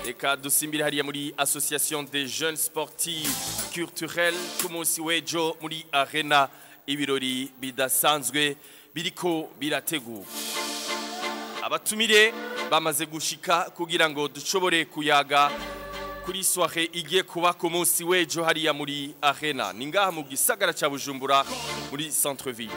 Eka dusimbire hariya muri Association des jeunes sportifs culturels ku munsi w'ejo muri Arena ibirori bidasanzwe biriko birategurwa. Abatumire bamaze gushika kugira ngo dushobore kuyaga kuri soirée igiye kuba ku munsi w'ejo hariya muri Arena. Ni ngaha mu gisagara ca Bujumbura muri centre ville.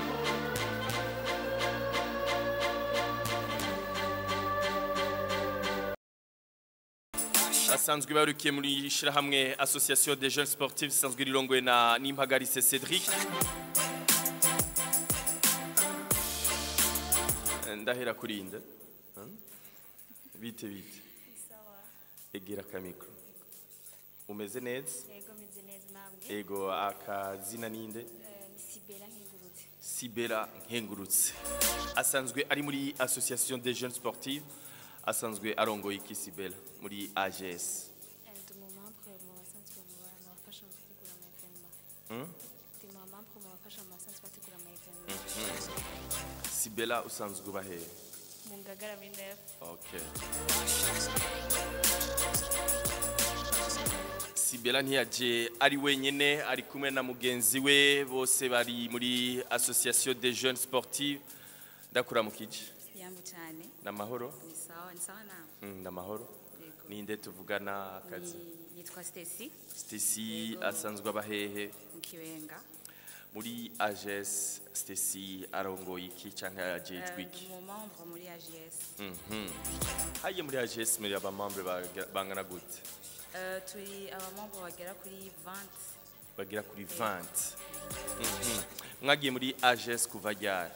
Asanzwe barukiye muri shirahamwe Association des jeunes sportifs sanzwe rirongoye na Nimpagarise Cédric. Ndahera kurinde. Bite. Sawa. Egera kamiko. Umeze neza? Yego meze neza namwe. Ego akazina ninde? Sibera nkengurutse. Sibera nkengurutse. Asanzwe ari muri Association des jeunes sportifs. Asanzwe arongoye iki Sibera muri AGS. Ndi mu membre mu basanzwe mu bafasha mu gutegura ama événement. Ndi mu membre mu bafasha mu basanzwe bategura ama événement. Sibera usanzwe bahe? Mu Ngagara muri Nef. Okay. Sibera ntiyaje ari wenyene ari kumwe na mugenzi we bose bari muri Association des jeunes sportifs. Ndakuramukije. Yambu cyane. Namahoro? Ni sawa nawe. Namahoro. Ninde tuvugana akazi? Yitwa Stacy. Stacy asanzwe abahehe mu Kibenga. Muri AGS. Stacy arongoye iki canke ajejwe iki? Mu membre muri AGS. Haye muri AGS muri aba membre bangana gute? Turi aba membre bagera kuri 20. Bagera kuri 20. Mwagiye muri AGS kuva ryari?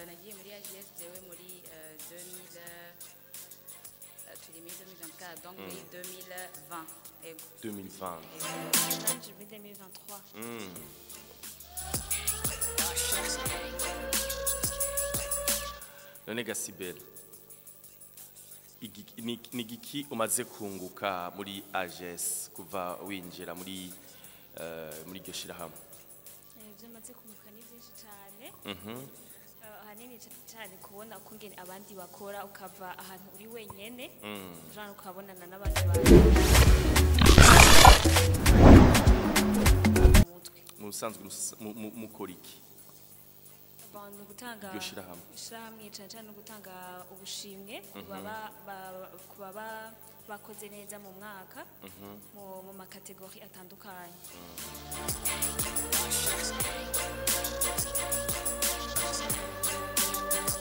Nagiye muri AGS jewe muri 2024 donc muri 2020 ego 2020. Nanje muri 2023. None Gasibera nigiki umaze kunguka muri AGS kuva winjira muri iryo shirahamwe? Ibyo maze kunguka ni byinshi cyane. Hanini cyane kubona ukungene abandi bakora ukava ahantu uri wenyene jana ukabonana n'abandi bantu. Musanzwe mukora iki? Abantu gutanga ishirahamwe cyane no gutanga ubushimwe kubaba bakoze neza mu mwaka mu makategori atandukanye.